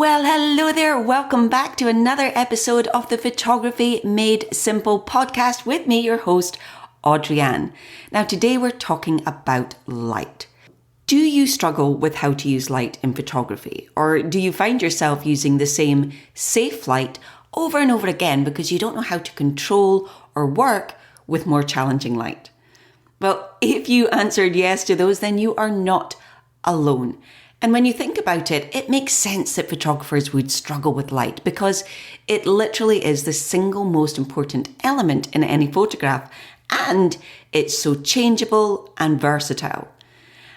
Well, hello there. Welcome back to another episode of the Photography Made Simple podcast with me, your host, Audrey Ann. Now, today we're talking about light. Do you struggle with how to use light in photography? Or do you find yourself using the same safe light over and over again because you don't know how to control or work with more challenging light? Well, if you answered yes to those, then you are not alone. And when you think about it, it makes sense that photographers would struggle with light because it literally is the single most important element in any photograph, and it's so changeable and versatile.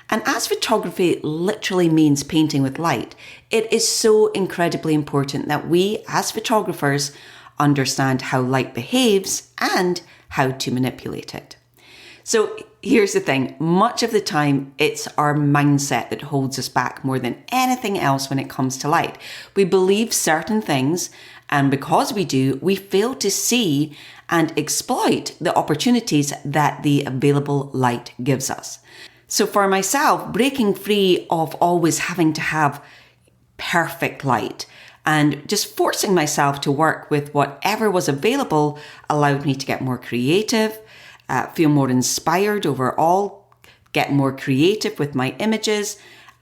And as photography literally means painting with light, it is so incredibly important that we as photographers understand how light behaves and how to manipulate it. So here's the thing, much of the time it's our mindset that holds us back more than anything else when it comes to light. We believe certain things, and because we do, we fail to see and exploit the opportunities that the available light gives us. So for myself, breaking free of always having to have perfect light and just forcing myself to work with whatever was available allowed me to get more creative, feel more inspired overall, get more creative with my images,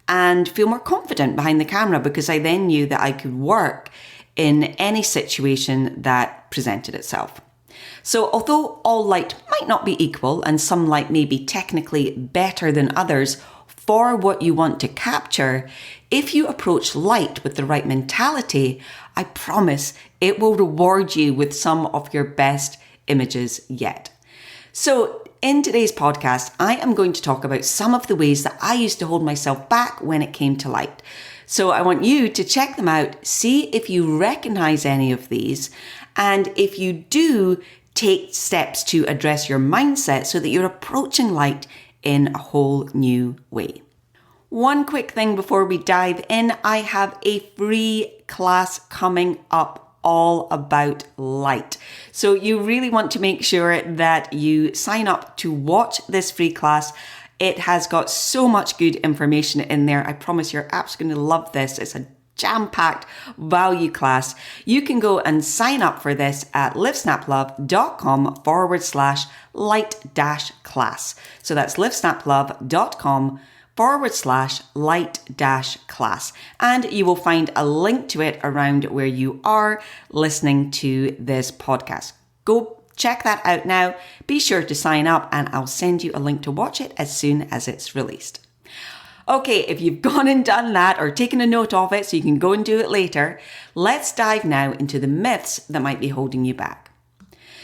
and feel more confident behind the camera because I then knew that I could work in any situation that presented itself. So although all light might not be equal and some light may be technically better than others for what you want to capture, if you approach light with the right mentality, I promise it will reward you with some of your best images yet. So in today's podcast, I am going to talk about some of the ways that I used to hold myself back when it came to light. So I want you to check them out, see if you recognize any of these, and if you do, take steps to address your mindset so that you're approaching light in a whole new way. One quick thing before we dive in, I have a free class coming up all about light. So you really want to make sure that you sign up to watch this free class. It has got so much good information in there. I promise you're absolutely going to love this. It's a jam-packed value class. You can go and sign up for this at livesnaplove.com/light-class. So that's livesnaplove.com/light-class. And you will find a link to it around where you are listening to this podcast. Go check that out now. Be sure to sign up and I'll send you a link to watch it as soon as it's released. Okay, if you've gone and done that or taken a note of it so you can go and do it later, let's dive now into the myths that might be holding you back.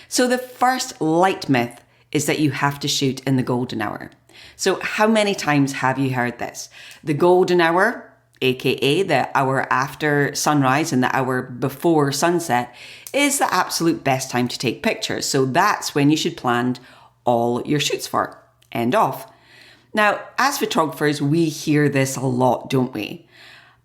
So the first light myth is that you have to shoot in the golden hour. So how many times have you heard this? The golden hour, aka the hour after sunrise and the hour before sunset, is the absolute best time to take pictures. So that's when you should plan all your shoots for. End of. Now, as photographers, we hear this a lot, don't we?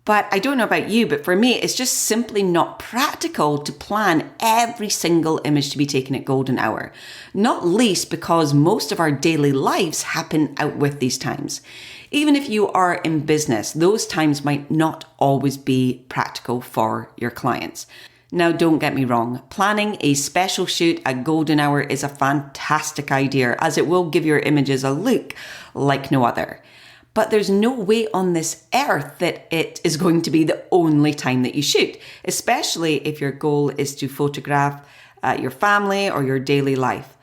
But I don't know about you, but for me, it's just simply not practical to plan every single image to be taken at golden hour. Not least because most of our daily lives happen out with these times. Even if you are in business, those times might not always be practical for your clients. Now, don't get me wrong, planning a special shoot at golden hour is a fantastic idea as it will give your images a look like no other. But there's no way on this earth that it is going to be the only time that you shoot, especially if your goal is to photograph your family or your daily life.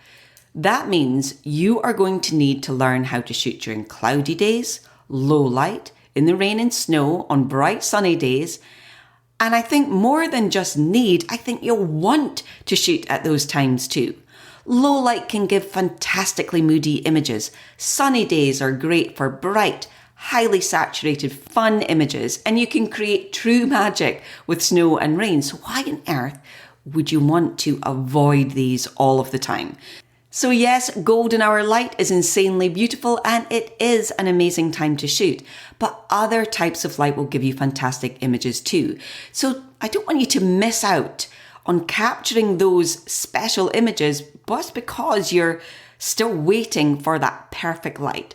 That means you are going to need to learn how to shoot during cloudy days, low light, in the rain and snow, on bright sunny days. And I think more than just need, I think you'll want to shoot at those times too. Low light can give fantastically moody images. Sunny days are great for bright, highly saturated, fun images, and you can create true magic with snow and rain. So why on earth would you want to avoid these all of the time? So yes, golden hour light is insanely beautiful and it is an amazing time to shoot, but other types of light will give you fantastic images too. So I don't want you to miss out on capturing those special images just because you're still waiting for that perfect light.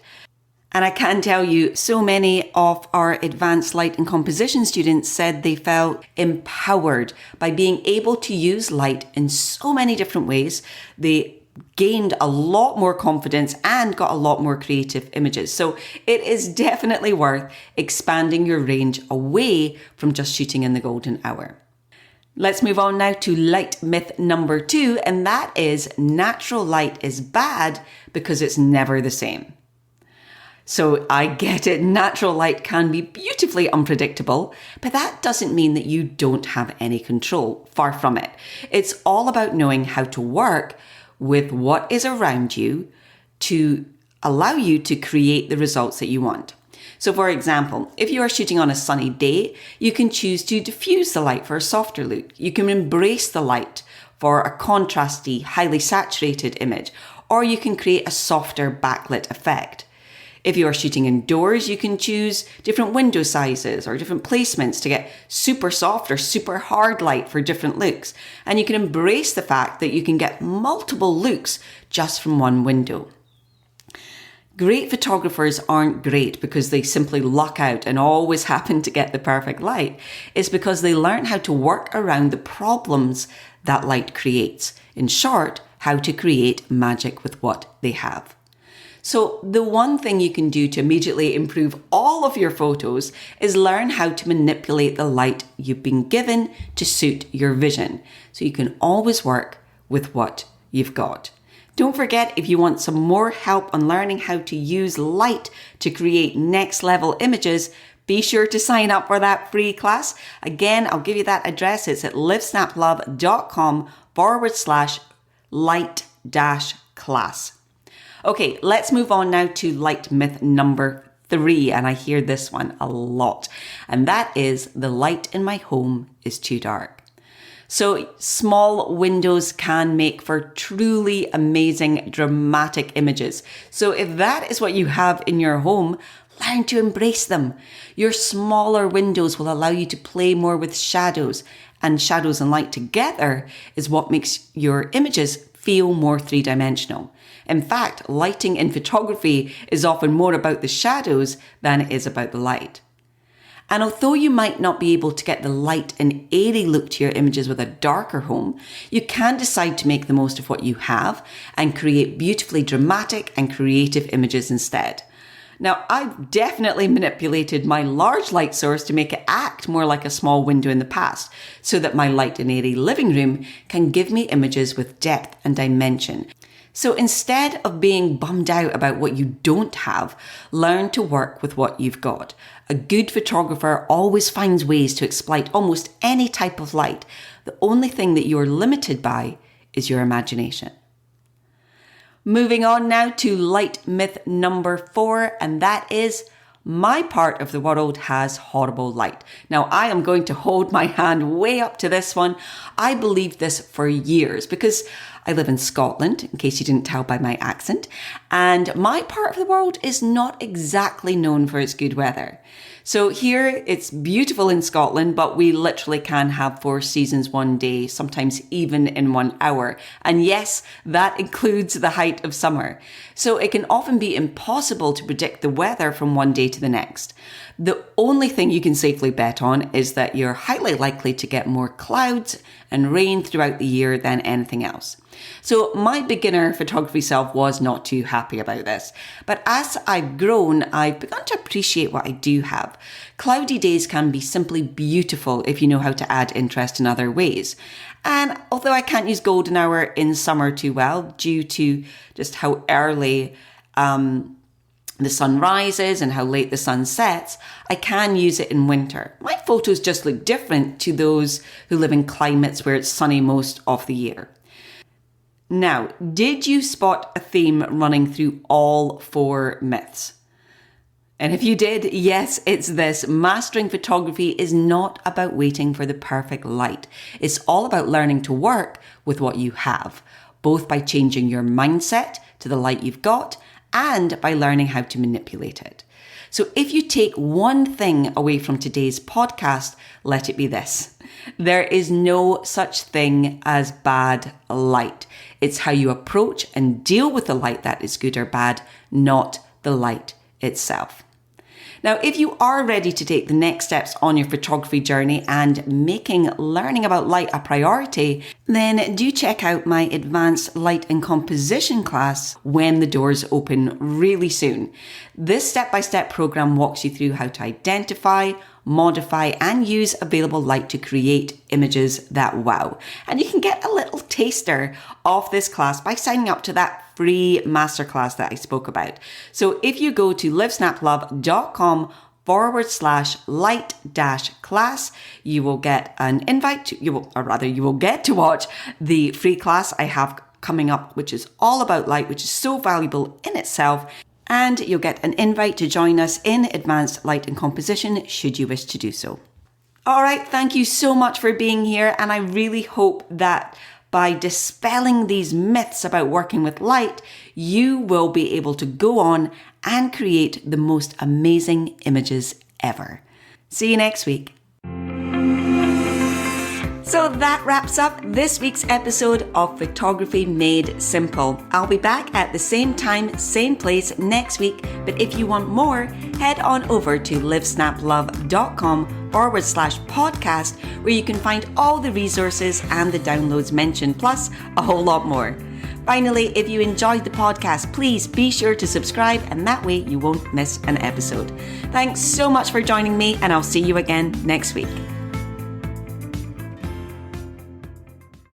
And I can tell you, so many of our advanced light and composition students said they felt empowered by being able to use light in so many different ways. They gained a lot more confidence and got a lot more creative images. So it is definitely worth expanding your range away from just shooting in the golden hour. Let's move on now to light myth number 2, and that is natural light is bad because it's never the same. So I get it, natural light can be beautifully unpredictable, but that doesn't mean that you don't have any control. Far from it. It's all about knowing how to work with what is around you to allow you to create the results that you want. So for example, if you are shooting on a sunny day, you can choose to diffuse the light for a softer look. You can embrace the light for a contrasty, highly saturated image, or you can create a softer backlit effect. If you are shooting indoors, you can choose different window sizes or different placements to get super soft or super hard light for different looks. And you can embrace the fact that you can get multiple looks just from one window. Great photographers aren't great because they simply luck out and always happen to get the perfect light. It's because they learn how to work around the problems that light creates. In short, how to create magic with what they have. So the one thing you can do to immediately improve all of your photos is learn how to manipulate the light you've been given to suit your vision. So you can always work with what you've got. Don't forget, if you want some more help on learning how to use light to create next level images, be sure to sign up for that free class. Again, I'll give you that address. It's at livesnaplove.com/light-class. Okay, let's move on now to light myth number 3, and I hear this one a lot, and that is the light in my home is too dark. So small windows can make for truly amazing, dramatic images. So if that is what you have in your home, learn to embrace them. Your smaller windows will allow you to play more with shadows, and shadows and light together is what makes your images feel more three-dimensional. In fact, lighting in photography is often more about the shadows than it is about the light. And although you might not be able to get the light and airy look to your images with a darker home, you can decide to make the most of what you have and create beautifully dramatic and creative images instead. Now, I've definitely manipulated my large light source to make it act more like a small window in the past, so that my light and airy living room can give me images with depth and dimension. So instead of being bummed out about what you don't have, learn to work with what you've got. A good photographer always finds ways to exploit almost any type of light. The only thing that you're limited by is your imagination. Moving on now to light myth number 4, and that is my part of the world has horrible light. Now, I am going to hold my hand way up to this one. I believed this for years because I live in Scotland, in case you didn't tell by my accent, and my part of the world is not exactly known for its good weather. So here it's beautiful in Scotland, but we literally can have 4 seasons one day, sometimes even in 1 hour. And yes, that includes the height of summer. So it can often be impossible to predict the weather from one day to the next. The only thing you can safely bet on is that you're highly likely to get more clouds and rain throughout the year than anything else. So my beginner photography self was not too happy about this. But as I've grown, I've begun to appreciate what I do have. Cloudy days can be simply beautiful if you know how to add interest in other ways. And although I can't use golden hour in summer too well, due to just how early the sun rises and how late the sun sets, I can use it in winter. My photos just look different to those who live in climates where it's sunny most of the year. Now, did you spot a theme running through all 4 myths? And if you did, yes, it's this. Mastering photography is not about waiting for the perfect light. It's all about learning to work with what you have, both by changing your mindset to the light you've got and by learning how to manipulate it. So if you take one thing away from today's podcast, let it be this. There is no such thing as bad light. It's how you approach and deal with the light that is good or bad, not the light itself. Now, if you are ready to take the next steps on your photography journey and making learning about light a priority, then do check out my advanced light and composition class when the doors open really soon. This step-by-step program walks you through how to identify, modify and use available light to create images that wow. And you can get a little taster of this class by signing up to that free masterclass that I spoke about. So if you go to livesnaplove.com/light-class, you will get an invite to, you will get to watch the free class I have coming up, which is all about light, which is so valuable in itself. And you'll get an invite to join us in advanced light and composition should you wish to do so. All right, thank you so much for being here. And I really hope that by dispelling these myths about working with light, you will be able to go on and create the most amazing images ever. See you next week. So that wraps up this week's episode of Photography Made Simple. I'll be back at the same time, same place next week. But if you want more, head on over to livesnaplove.com/podcast, where you can find all the resources and the downloads mentioned, plus a whole lot more. Finally, if you enjoyed the podcast, please be sure to subscribe, and that way you won't miss an episode. Thanks so much for joining me, and I'll see you again next week.